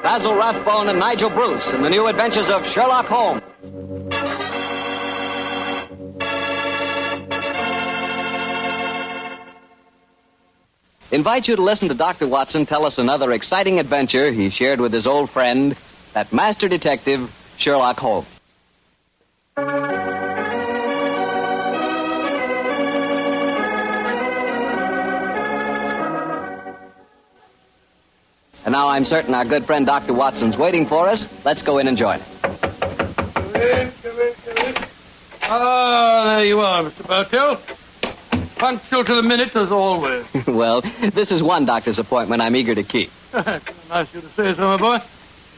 Basil Rathbone and Nigel Bruce in the new adventures of Sherlock Holmes. Invite you to listen to Dr. Watson tell us another exciting adventure he shared with his old friend, that master detective, Sherlock Holmes. And now I'm certain our good friend Dr. Watson's waiting for us. Let's go in and join him. Come in. Ah, there you are, Mr. Bartell. Punctual to the minute, as always. Well, this is one doctor's appointment I'm eager to keep. Nice of you to say so, my boy.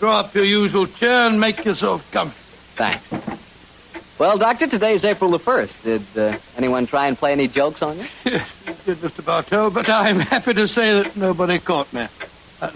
Draw up your usual chair and make yourself comfortable. Thanks. Well, Doctor, today's April the 1st. Did anyone try and play any jokes on you? Yes, you did, Mr. Bartell, but I'm happy to say that nobody caught me.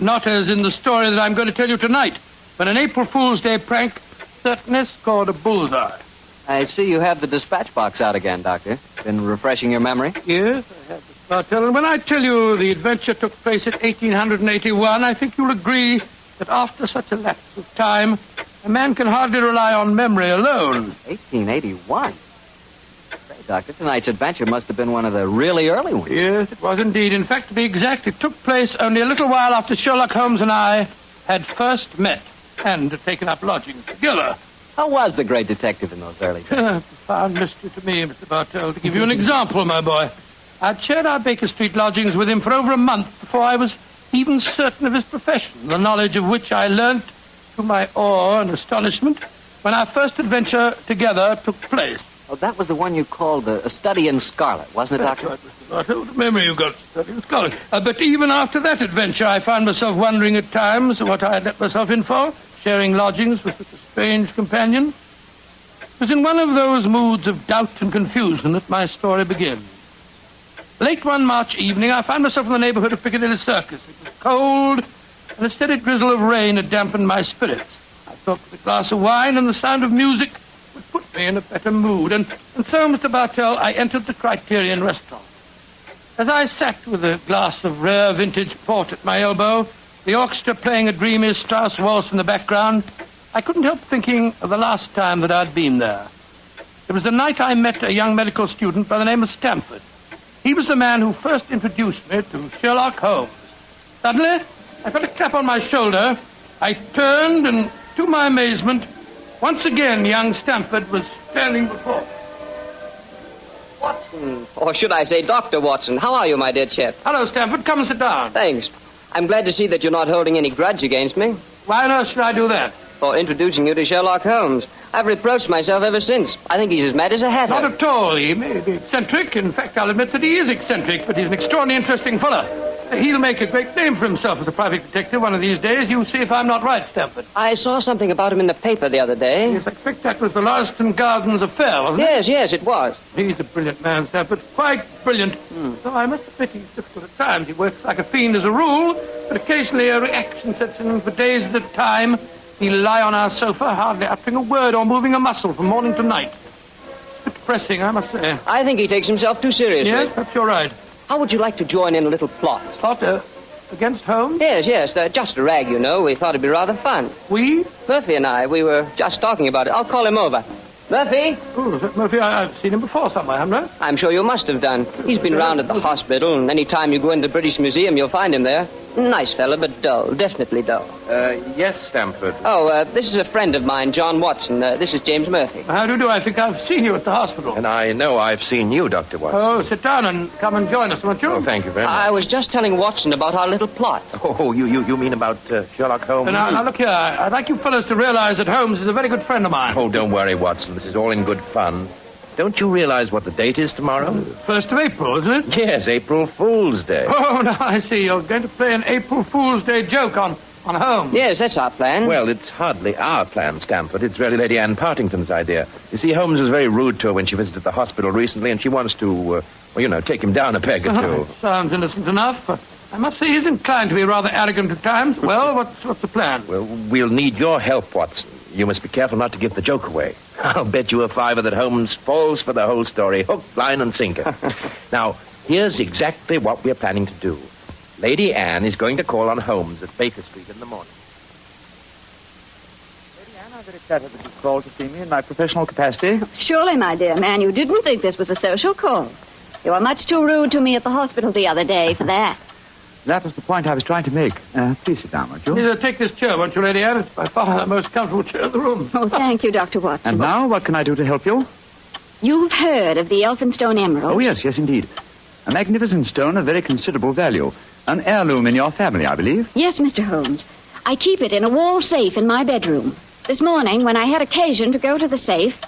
Not as in the story that I'm going to tell you tonight, but an April Fool's Day prank certainly scored a bullseye. I see you have the dispatch box out again, Doctor. Been refreshing your memory? Yes, I have, Mr. Bartell. And when I tell you the adventure took place in 1881, I think you'll agree that after such a lapse of time, a man can hardly rely on memory alone. 1881? Say, Doctor, tonight's adventure must have been one of the really early ones. Yes, it was indeed. In fact, to be exact, it took place only a little while after Sherlock Holmes and I had first met and had taken up lodgings together. How was the great detective in those early days? Profound mystery to me, Mr. Bartell. To give you an example, my boy, I'd shared our Baker Street lodgings with him for over a month before I was even certain of his profession, the knowledge of which I learnt to my awe and astonishment when our first adventure together took place. Oh, that was the one you called A Study in Scarlet, wasn't it, Doctor? That's right, Mr. Bartell. What a memory you've got, Study in Scarlet. But even after that adventure, I found myself wondering at times what I had let myself in for, sharing lodgings with such a strange companion. It was in one of those moods of doubt and confusion that my story begins. Late one March evening, I found myself in the neighborhood of Piccadilly Circus. It was cold, and a steady drizzle of rain had dampened my spirits. I thought that a glass of wine and the sound of music would put me in a better mood. And so, Mr. Bartell, I entered the Criterion restaurant. As I sat with a glass of rare vintage port at my elbow, the orchestra playing a dreamy Strauss waltz in the background, I couldn't help thinking of the last time that I'd been there. It was the night I met a young medical student by the name of Stamford. He was the man who first introduced me to Sherlock Holmes. Suddenly, I felt a clap on my shoulder. I turned, and to my amazement, once again young Stamford was standing before me. Watson, or should I say Dr. Watson, how are you, my dear chap? Hello, Stamford. Come and sit down. Thanks. I'm glad to see that you're not holding any grudge against me Why on earth should I do that? for introducing you to Sherlock Holmes. I've reproached myself ever since. I think he's as mad as a hatter. Not at all. He may be eccentric. In fact, I'll admit that he is eccentric, but he's an extraordinarily interesting fellow. He'll make a great name for himself as a private detective one of these days. You see if I'm not right, Stamford. I saw something about him in the paper the other day. Yes, I expect that was the Lauriston Gardens affair, wasn't it? Yes, it was. He's a brilliant man, Stamford. Quite brilliant. Though I must admit he's difficult at times. He works like a fiend as a rule, but occasionally a reaction sets in for days at a time. He'll lie on our sofa, hardly uttering a word or moving a muscle from morning to night. It's a bit depressing, I must say. I think he takes himself too seriously. Yes, perhaps you're right. How would you like to join in a little plot? Plot against Holmes? Yes, just a rag, you know. We thought it'd be rather fun. We? Murphy and I, we were just talking about it. I'll call him over. Murphy? Oh, is that Murphy? I've seen him before somewhere, haven't I? I'm sure you must have done. He's been round at the hospital, and any time you go into the British Museum, you'll find him there. Nice fella, but dull. Definitely dull. Yes, Stamford. Oh, this is a friend of mine, John Watson. This is James Murphy. How do you do? I think I've seen you at the hospital. And I know I've seen you, Dr. Watson. Oh, sit down and come and join us, won't you? Oh, thank you very much. I was just telling Watson about our little plot. Oh, you mean about Sherlock Holmes? Now, look here. I'd like you fellows to realize that Holmes is a very good friend of mine. Oh, don't worry, Watson. This is all in good fun. Don't you realize what the date is tomorrow? 1st of April, isn't it? Yes, April Fool's Day. Oh, now I see. You're going to play an April Fool's Day joke on Holmes. Yes, that's our plan. Well, it's hardly our plan, Stamford. It's really Lady Anne Partington's idea. You see, Holmes was very rude to her when she visited the hospital recently, and she wants to, take him down a peg or two. Sounds innocent enough. I must say he's inclined to be rather arrogant at times. Well, what's the plan? Well, we'll need your help, Watson. You must be careful not to give the joke away. I'll bet you a fiver that Holmes falls for the whole story, hook, line, and sinker. Now, here's exactly what we're planning to do. Lady Anne is going to call on Holmes at Baker Street in the morning. very flattered that you called to see me in my professional capacity. Surely, my dear man, you didn't think this was a social call. You were much too rude to me at the hospital the other day for that. That was the point I was trying to make. Please sit down, won't you? Here, take this chair, won't you, Lady Anne? It's by far the most comfortable chair in the room. Oh, thank you, Dr. Watson. And now, what can I do to help you? You've heard of the Elphinstone Emerald? Oh, yes, indeed. A magnificent stone of very considerable value. An heirloom in your family, I believe. Yes, Mr. Holmes. I keep it in a wall safe in my bedroom. This morning, when I had occasion to go to the safe,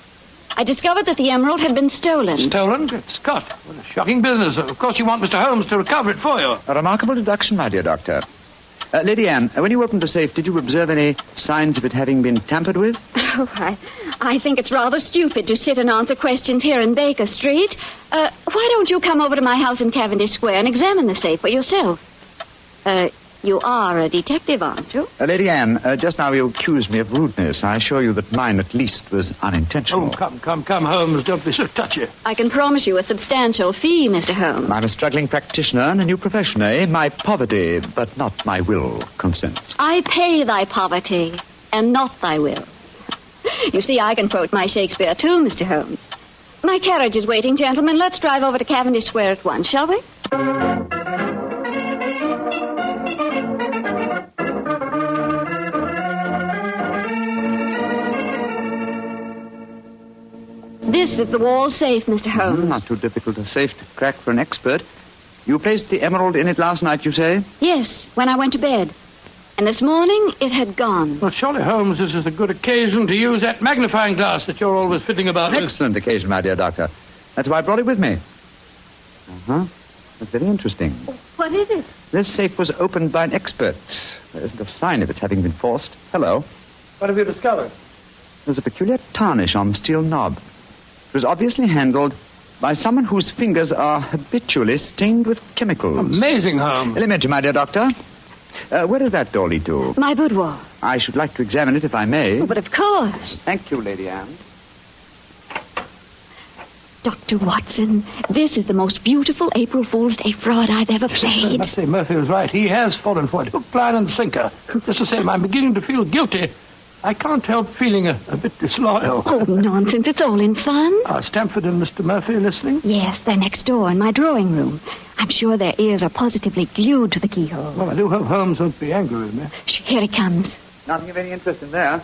I discovered that the emerald had been stolen. Stolen? Good Scott. What a shocking business. Of course you want Mr. Holmes to recover it for you. A remarkable deduction, my dear doctor. Lady Anne, when you opened the safe, did you observe any signs of it having been tampered with? Oh, I think it's rather stupid to sit and answer questions here in Baker Street. Why don't you come over to my house in Cavendish Square and examine the safe for yourself? You are a detective, aren't you? Lady Anne, just now you accused me of rudeness. I assure you that mine, at least, was unintentional. Oh, come, Holmes. Don't be so touchy. I can promise you a substantial fee, Mr. Holmes. I'm a struggling practitioner in a new profession, eh? My poverty, but not my will, consents. I pay thy poverty, and not thy will. You see, I can quote my Shakespeare, too, Mr. Holmes. My carriage is waiting, gentlemen. Let's drive over to Cavendish Square at once, shall we? This is the wall safe, Mr. Holmes. Not too difficult a safe to crack for an expert. You placed the emerald in it last night, you say? Yes, when I went to bed. And this morning, it had gone. Well, surely, Holmes, this is a good occasion to use that magnifying glass that you're always fiddling about with. Excellent occasion, my dear doctor. That's why I brought it with me. Uh-huh. That's very interesting. What is it? This safe was opened by an expert. There isn't a sign of its having been forced. Hello. What have you discovered? There's a peculiar tarnish on the steel knob. It was obviously handled by someone whose fingers are habitually stained with chemicals. Amazing, Holmes. Elementary, my dear doctor. Where does that door lead to? My boudoir. I should like to examine it if I may. Oh, but of course. Thank you, Lady Anne. Dr. Watson, this is the most beautiful April Fool's Day fraud I've ever I played. must say, Murphy was right. He has fallen for it. Hook, line, and sinker. Just the same, I'm beginning to feel guilty. I can't help feeling a bit disloyal. Oh, nonsense. It's all in fun. Are Stamford and Mr. Murphy listening? Yes, they're next door in my drawing room. I'm sure their ears are positively glued to the keyhole. Well, I do hope Holmes won't be angry with me. Here he comes. Nothing of any interest in there.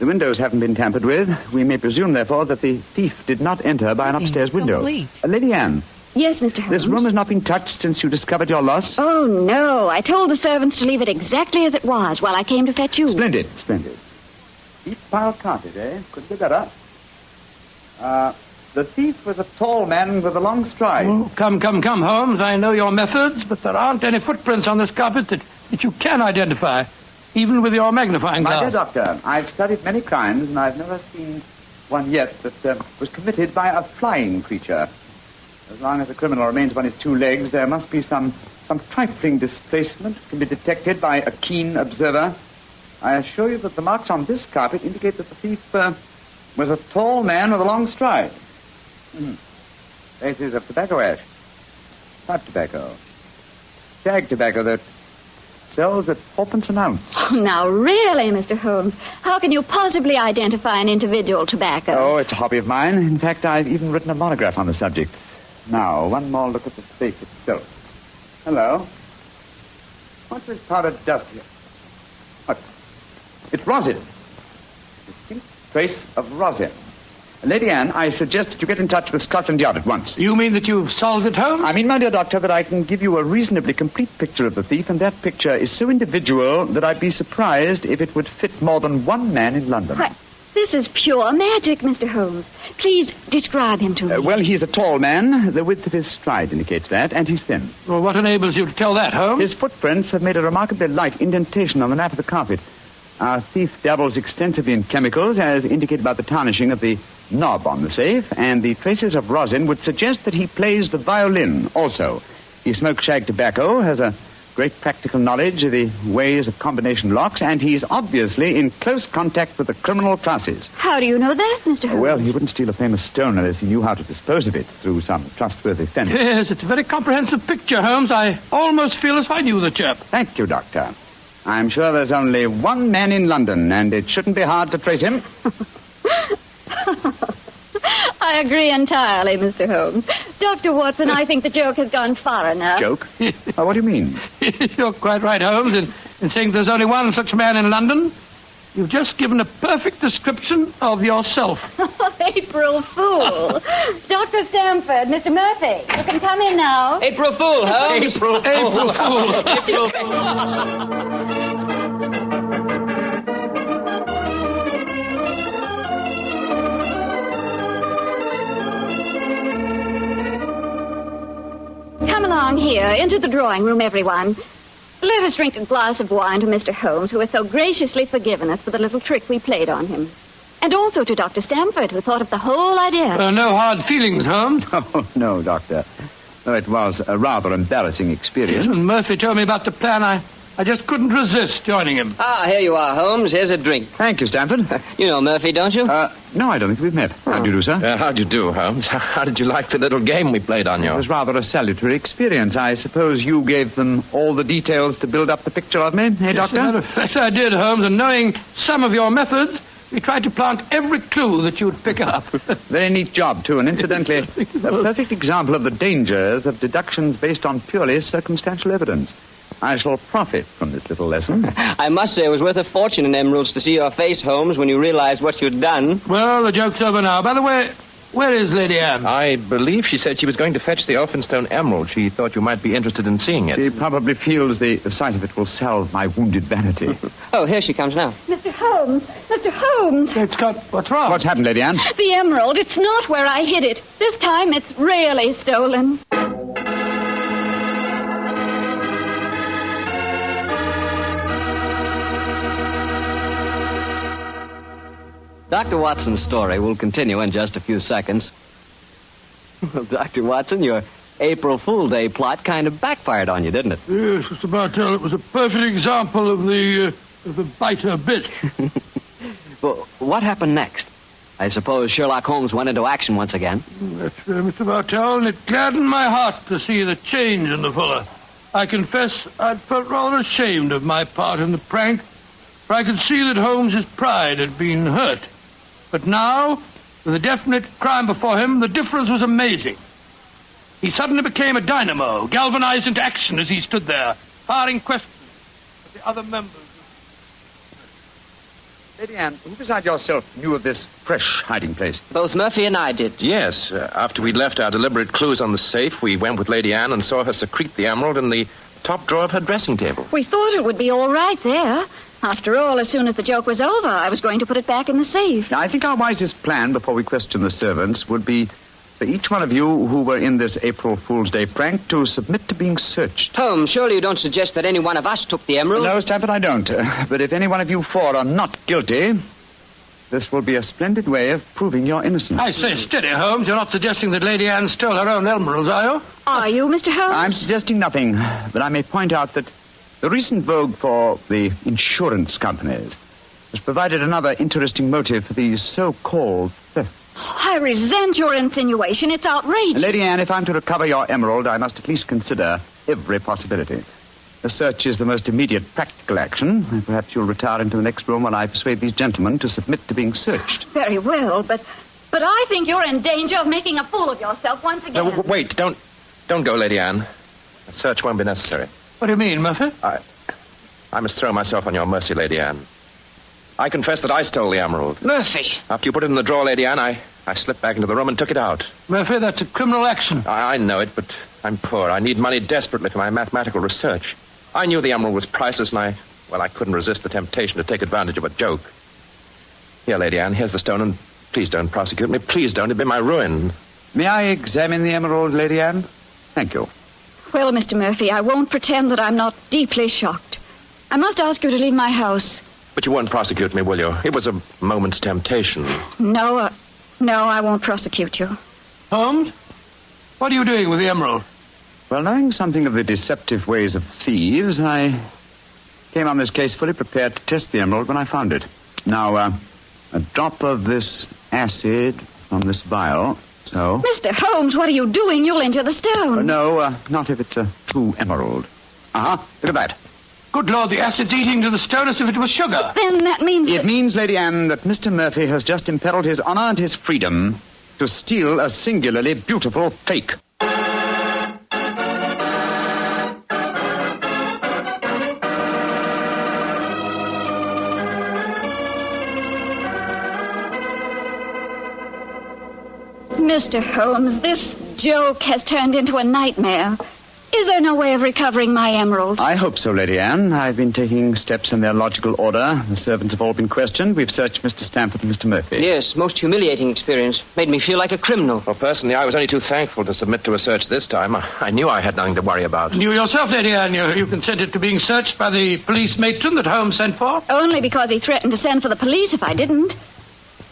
The windows haven't been tampered with. We may presume, therefore, that the thief did not enter by an upstairs window. Lady Anne. Yes, Mr. Holmes? This room has not been touched since you discovered your loss? Oh, no. I told the servants to leave it exactly as it was while I came to fetch you. Splendid. Deep pile carpet, eh? Could be better. The thief was a tall man with a long stride. Oh, come, Holmes. I know your methods, but there aren't any footprints on this carpet that you can identify, even with your magnifying glass. My dear doctor, I've studied many crimes, and I've never seen one yet that was committed by a flying creature. As long as the criminal remains upon his two legs, there must be some trifling displacement can be detected by a keen observer. I assure you that the marks on this carpet indicate that the thief was a tall man with a long stride. Traces of tobacco ash. Pipe tobacco. Shag tobacco that sells at 4p an ounce. Oh, now, really, Mr. Holmes, how can you possibly identify an individual tobacco? Oh, it's a hobby of mine. In fact, I've even written a monograph on the subject. Now, one more look at the safe itself. Hello. What's this powdered dust here? What? It's rosin. Distinct trace of rosin. Lady Anne, I suggest that you get in touch with Scotland Yard at once. You mean that you've solved it, Holmes? I mean, my dear doctor, that I can give you a reasonably complete picture of the thief, and that picture is so individual that I'd be surprised if it would fit more than one man in London. Why, this is pure magic, Mr. Holmes. Please describe him to me. Well, he's a tall man. The width of his stride indicates that, and he's thin. Well, what enables you to tell that, Holmes? His footprints have made a remarkably light indentation on the nap of the carpet. Our thief dabbles extensively in chemicals, as indicated by the tarnishing of the knob on the safe, and the traces of rosin would suggest that he plays the violin also. He smokes shag tobacco, has a great practical knowledge of the ways of combination locks, and he's obviously in close contact with the criminal classes. How do you know that, Mr. Holmes? Well, he wouldn't steal a famous stone unless he knew how to dispose of it through some trustworthy fence. Yes, it's a very comprehensive picture, Holmes. I almost feel as if I knew the chap. Thank you, Doctor. I'm sure there's only one man in London, and it shouldn't be hard to trace him. I agree entirely, Mr. Holmes. Dr. Watson, I think the joke has gone far enough. Joke? Oh, what do you mean? You're quite right, Holmes, in saying there's only one such man in London. You've just given a perfect description of yourself. April Fool. Dr. Stamford, Mr. Murphy, you can come in now. April Fool, Holmes. April Fool. April Fool. Come along here, into the drawing room, everyone. Let us drink a glass of wine to Mr. Holmes, who has so graciously forgiven us for the little trick we played on him. And also to Dr. Stamford, who thought of the whole idea. No hard feelings, Holmes. Oh, no, Doctor. Though it was a rather embarrassing experience. When Murphy told me about the plan, I just couldn't resist joining him. Ah, here you are, Holmes. Here's a drink. Thank you, Stamford. You know Murphy, don't you? No, I don't think we've met. How do you do, sir? How do you do, Holmes? How did you like the little game we played on you? It was rather a salutary experience. I suppose you gave them all the details to build up the picture of me, eh, As a Doctor? matter of fact, I did, Holmes, and knowing some of your methods, we tried to plant every clue that you'd pick up. Very neat job, too, and incidentally, a perfect example of the dangers of deductions based on purely circumstantial evidence. I shall profit from this little lesson. I must say it was worth a fortune in emeralds to see your face, Holmes, when you realized what you'd done. Well, the joke's over now. By the way, where is Lady Anne? I believe she said she was going to fetch the Elphinstone emerald. She thought you might be interested in seeing it. She probably feels the sight of it will salve my wounded vanity. Oh, here she comes now. Mr. Holmes! Mr. Holmes! It's got... What's wrong? What's happened, Lady Anne? The emerald, it's not where I hid it. This time it's really stolen. Dr. Watson's story will continue in just a few seconds. Well, Dr. Watson, your April Fool Day plot kind of backfired on you, didn't it? Yes, Mr. Bartell, it was a perfect example of the biter bit. Well, what happened next? I suppose Sherlock Holmes went into action once again. That's Mr. Bartell, and it gladdened my heart to see the change in the fella. I confess I'd felt rather ashamed of my part in the prank, for I could see that Holmes's pride had been hurt. But now, with a definite crime before him, the difference was amazing. He suddenly became a dynamo, galvanized into action as he stood there, firing questions at the other members. Lady Anne, who beside yourself knew of this fresh hiding place? Both Murphy and I did. Yes. After we'd left our deliberate clues on the safe, we went with Lady Anne and saw her secrete the emerald in the top drawer of her dressing table. We thought it would be all right there. After all, as soon as the joke was over, I was going to put it back in the safe. Now, I think our wisest plan before we question the servants would be for each one of you who were in this April Fool's Day prank to submit to being searched. Holmes, surely you don't suggest that any one of us took the emerald? No, Stamford, I don't. But if any one of you four are not guilty, this will be a splendid way of proving your innocence. I say, steady, Holmes. You're not suggesting that Lady Anne stole her own emeralds, are you? Are you, Mr. Holmes? I'm suggesting nothing, but I may point out that the recent vogue for the insurance companies has provided another interesting motive for these so-called thefts. I resent your insinuation. It's outrageous. Lady Anne, if I'm to recover your emerald, I must at least consider every possibility. A search is the most immediate practical action. Perhaps you'll retire into the next room while I persuade these gentlemen to submit to being searched. Very well, but I think you're in danger of making a fool of yourself once again. No, wait, don't go, Lady Anne. A search won't be necessary. What do you mean, Murphy? I must throw myself on your mercy, Lady Anne. I confess that I stole the emerald. Murphy! After you put it in the drawer, Lady Anne, I slipped back into the room and took it out. Murphy, that's a criminal action. I know it, but I'm poor. I need money desperately for my mathematical research. I knew the emerald was priceless, and I couldn't resist the temptation to take advantage of a joke. Here, Lady Anne, here's the stone, and please don't prosecute me. Please don't. It'd be my ruin. May I examine the emerald, Lady Anne? Thank you. Well, Mr. Murphy, I won't pretend that I'm not deeply shocked. I must ask you to leave my house. But you won't prosecute me, will you? It was a moment's temptation. No, I won't prosecute you. Holmes, what are you doing with the emerald? Well, knowing something of the deceptive ways of thieves, I came on this case fully prepared to test the emerald when I found it. Now, a drop of this acid from this vial, so... Mr. Holmes, what are you doing? You'll injure the stone. No, not if it's a true emerald. Look at that. Good Lord, the acid's eating to the stone as if it was sugar. Then that means... It means, Lady Anne, that Mr. Murphy has just imperiled his honor and his freedom to steal a singularly beautiful fake. Mr. Holmes, this joke has turned into a nightmare. Is there no way of recovering my emerald? I hope so, Lady Anne. I've been taking steps in their logical order. The servants have all been questioned. We've searched Mr. Stamford and Mr. Murphy. Yes, most humiliating experience. Made me feel like a criminal. Well, personally, I was only too thankful to submit to a search this time. I knew I had nothing to worry about. And you yourself, Lady Anne, you consented to being searched by the police matron that Holmes sent for? Only because he threatened to send for the police if I didn't.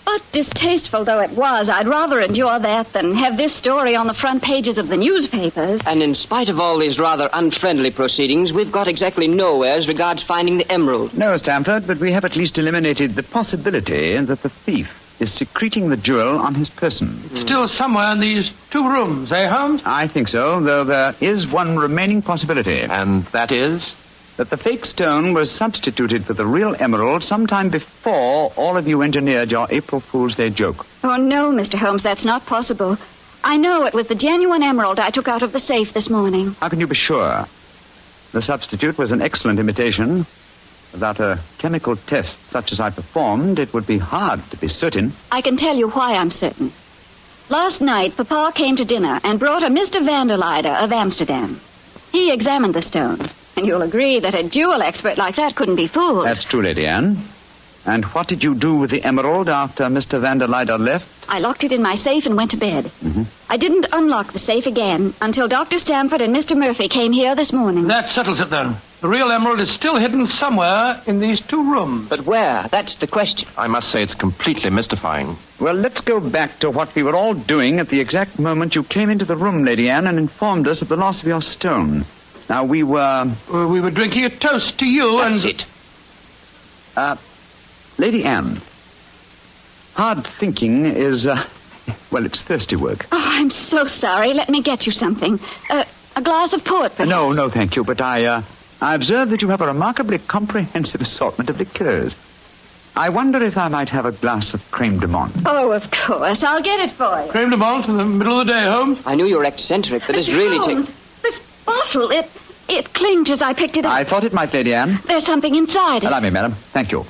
But distasteful though it was, I'd rather endure that than have this story on the front pages of the newspapers. And in spite of all these rather unfriendly proceedings, we've got exactly nowhere as regards finding the emerald. No, Stamford, but we have at least eliminated the possibility that the thief is secreting the jewel on his person. Still somewhere in these 2 rooms, eh, Holmes? I think so, though there is one remaining possibility. And that is? That the fake stone was substituted for the real emerald sometime before all of you engineered your April Fool's Day joke. Oh, no, Mr. Holmes, that's not possible. I know it was the genuine emerald I took out of the safe this morning. How can you be sure? The substitute was an excellent imitation. Without a chemical test such as I performed, it would be hard to be certain. I can tell you why I'm certain. Last night, Papa came to dinner and brought a Mr. Vanderleider of Amsterdam. He examined the stone. And you'll agree that a jewel expert like that couldn't be fooled. That's true, Lady Anne. And what did you do with the emerald after Mr. Vanderleider left? I locked it in my safe and went to bed. Mm-hmm. I didn't unlock the safe again until Dr. Stamford and Mr. Murphy came here this morning. That settles it, then. The real emerald is still hidden somewhere in these 2 rooms. But where? That's the question. I must say it's completely mystifying. Well, let's go back to what we were all doing at the exact moment you came into the room, Lady Anne, and informed us of the loss of your stone. Now, we were... We were drinking a toast to you and... That's it. Lady Anne, hard thinking is, well, it's thirsty work. Oh, I'm so sorry. Let me get you something. A glass of port, perhaps? No, thank you. But I observe that you have a remarkably comprehensive assortment of liqueurs. I wonder if I might have a glass of creme de menthe. Oh, of course. I'll get it for you. Creme de menthe in the middle of the day, Holmes? I knew you were eccentric, but this really Holmes, this bottle, it clinged as I picked it up. I thought it might, Lady Anne. There's something inside it. Allow me, madam. Thank you.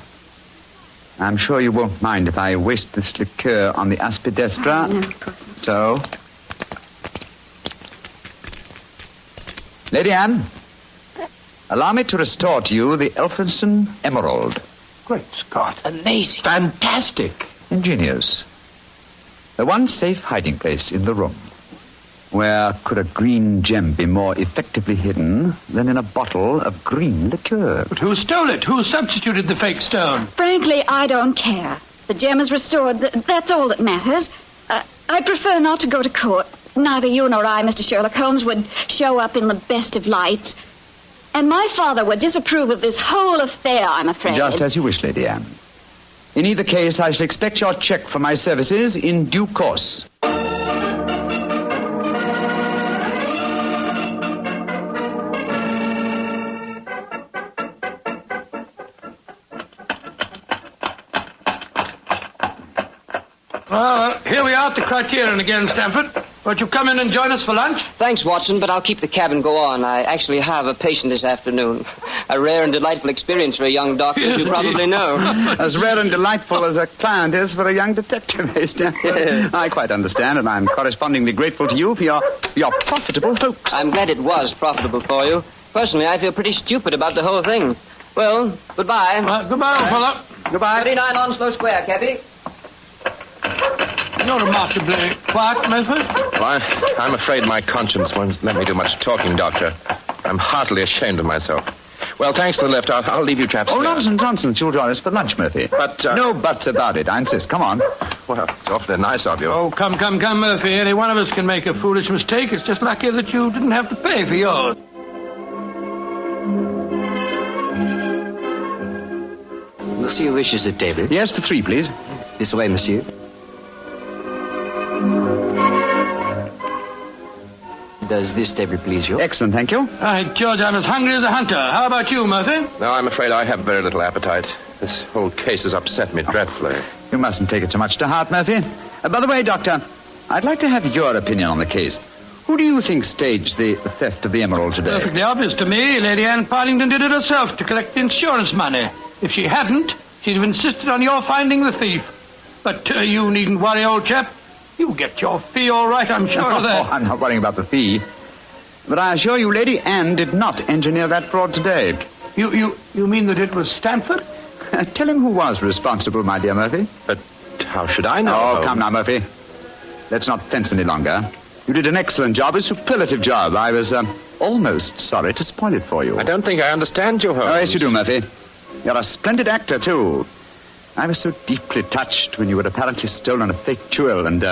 I'm sure you won't mind if I waste this liqueur on the aspidestra. No, of course not. So... Lady Anne, allow me to restore to you the Elphinstone Emerald. Great Scott. amazing. Fantastic. Ingenious. The one safe hiding place in the room. Where could a green gem be more effectively hidden than in a bottle of green liqueur? But who stole it? Who substituted the fake stone? Frankly, I don't care. The gem is restored. That's all that matters. I prefer not to go to court. Neither you nor I, Mr. Sherlock Holmes, would show up in the best of lights. And my father would disapprove of this whole affair, I'm afraid. Just as you wish, Lady Anne. In either case, I shall expect your check for my services in due course. Well, here we are at the Criterion again, Stamford. Won't you come in and join us for lunch? Thanks, Watson, but I'll keep the cab and go on. I actually have a patient this afternoon. A rare and delightful experience for a young doctor, as you probably know. As rare and delightful as a client is for a young detective, eh, Stanford? I quite understand, and I'm correspondingly grateful to you for your profitable hoax. I'm glad it was profitable for you. Personally, I feel pretty stupid about the whole thing. Well, goodbye. Goodbye, old fellow. Goodbye. 39 Onslow Square, cabby. You're remarkably quiet, Murphy. Well, I'm afraid my conscience won't let me do much talking, Doctor. I'm heartily ashamed of myself. Well, thanks for the lift. I'll leave you chaps. Oh, there. nonsense. You'll join us for lunch, Murphy. But, No buts about it. I insist. Come on. Well, it's awfully nice of you. Oh, come, Murphy. Any one of us can make a foolish mistake. It's just lucky that you didn't have to pay for yours. Monsieur wishes a table. Yes, for 3, please. This way, monsieur. Does this table please you? Excellent, thank you. Right, George, I'm as hungry as a hunter. How about you, Murphy? No, I'm afraid I have very little appetite. This whole case has upset me dreadfully. You mustn't take it too much to heart, Murphy. By the way, Doctor, I'd like to have your opinion on the case. Who do you think staged the theft of the emerald today? Perfectly obvious to me. Lady Anne Partington did it herself to collect the insurance money. If she hadn't, she'd have insisted on your finding the thief. But you needn't worry, old chap. You'll get your fee all right, I'm sure of that. Oh, I'm not worrying about the fee. But I assure you, Lady Anne did not engineer that fraud today. You mean that it was Stanford? Tell him who was responsible, my dear Murphy. But how should I know? Oh, come now, Murphy. Let's not fence any longer. You did an excellent job, a superlative job. I was almost sorry to spoil it for you. I don't think I understand you, Holmes. Oh, yes, you do, Murphy. You're a splendid actor, too. I was so deeply touched when you had apparently stolen a fake jewel, and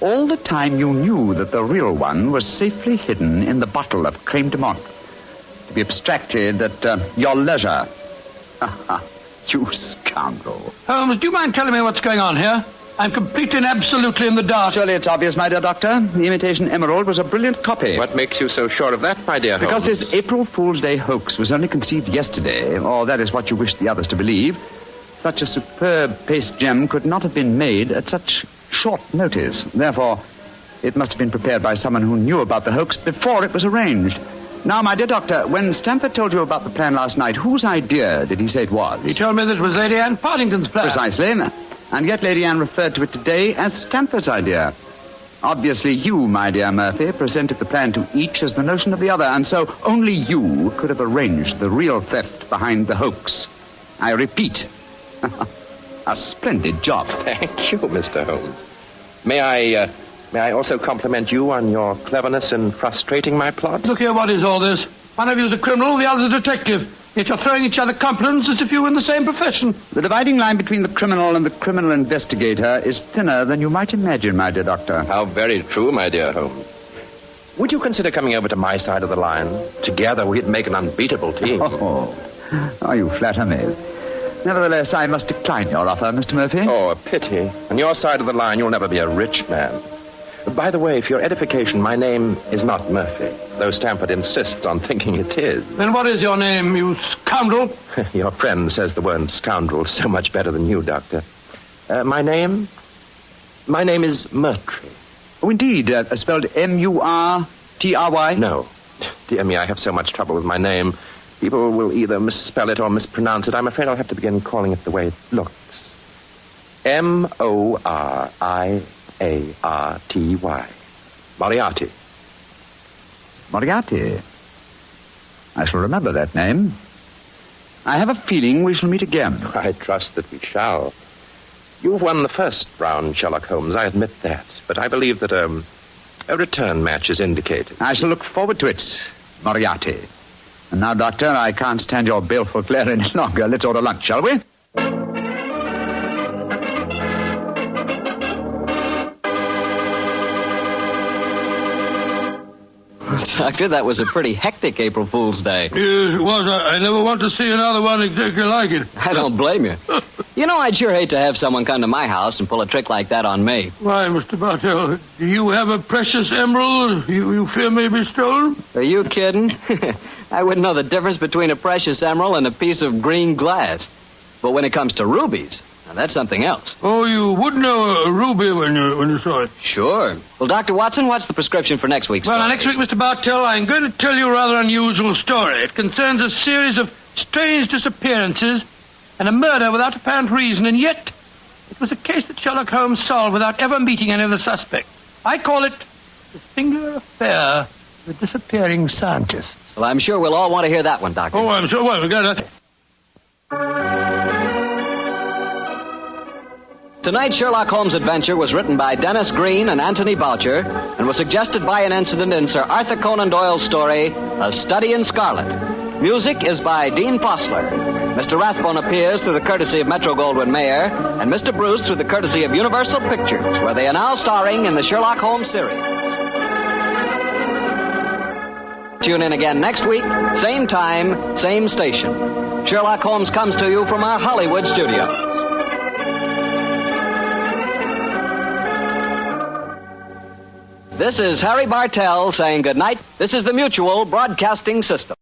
all the time you knew that the real one was safely hidden in the bottle of creme de menthe, to be abstracted at your leisure. You scoundrel. Holmes, do you mind telling me what's going on here? I'm completely and absolutely in the dark. Surely it's obvious, my dear Doctor. The imitation emerald was a brilliant copy. What makes you so sure of that, my dear Holmes? Because this April Fool's Day hoax was only conceived yesterday, or that is what you wish the others to believe. Such a superb paste gem could not have been made at such short notice. Therefore, it must have been prepared by someone who knew about the hoax before it was arranged. Now, my dear Doctor, when Stanford told you about the plan last night, whose idea did he say it was? He told me that it was Lady Anne Partington's plan. Precisely. And yet Lady Anne referred to it today as Stanford's idea. Obviously, you, my dear Murphy, presented the plan to each as the notion of the other, and so only you could have arranged the real theft behind the hoax. I repeat, a splendid job. Thank you, Mr. Holmes. May I also compliment you on your cleverness in frustrating my plot? Look here, what is all this? One of you is a criminal, the other is a detective. Yet you're throwing each other compliments as if you were in the same profession. The dividing line between the criminal and the criminal investigator is thinner than you might imagine, my dear Doctor. How very true, my dear Holmes. Would you consider coming over to my side of the line? Together we'd make an unbeatable team. Oh, you flatter me. Nevertheless, I must decline your offer, Mr. Murphy. Oh, a pity. On your side of the line, you'll never be a rich man. By the way, for your edification, my name is not Murphy, though Stanford insists on thinking it is. Then what is your name, you scoundrel? Your friend says the word scoundrel so much better than you, Doctor. My name is Murtry. Oh, indeed. Spelled M-U-R-T-R-Y? No. Dear me, I have so much trouble with my name. People will either misspell it or mispronounce it. I'm afraid I'll have to begin calling it the way it looks. M-O-R-I-A-R-T-Y. Moriarty. Moriarty. I shall remember that name. I have a feeling we shall meet again. I trust that we shall. You've won the first round, Sherlock Holmes, I admit that. But I believe that a return match is indicated. I shall look forward to it, Moriarty. And now, Doctor, I can't stand your baleful glare any longer. Let's order lunch, shall we? Doctor, that was a pretty hectic April Fool's Day. Yes, it was. I never want to see another one exactly like it. I don't blame you. You know, I'd sure hate to have someone come to my house and pull a trick like that on me. Why, Mr. Bartell, do you have a precious emerald you fear may be stolen? Are you kidding? I wouldn't know the difference between a precious emerald and a piece of green glass. But when it comes to rubies, now that's something else. Oh, you would know a ruby when you saw it. Sure. Well, Dr. Watson, what's the prescription for next week's Well, story? now, next week, Mr. Bartell, I'm going to tell you a rather unusual story. It concerns a series of strange disappearances and a murder without apparent reason, and yet it was a case that Sherlock Holmes solved without ever meeting any of the suspects. I call it the singular affair of the disappearing scientist. Well, I'm sure we'll all want to hear that one, Doctor. Oh, I'm sure. Well, we got it. Tonight's Sherlock Holmes adventure was written by Dennis Green and Anthony Boucher and was suggested by an incident in Sir Arthur Conan Doyle's story, A Study in Scarlet. Music is by Dean Fossler. Mr. Rathbone appears through the courtesy of Metro-Goldwyn-Mayer, and Mr. Bruce through the courtesy of Universal Pictures, where they are now starring in the Sherlock Holmes series. Tune in again next week, same time, same station. Sherlock Holmes comes to you from our Hollywood studio. This is Harry Bartell saying goodnight. This is the Mutual Broadcasting System.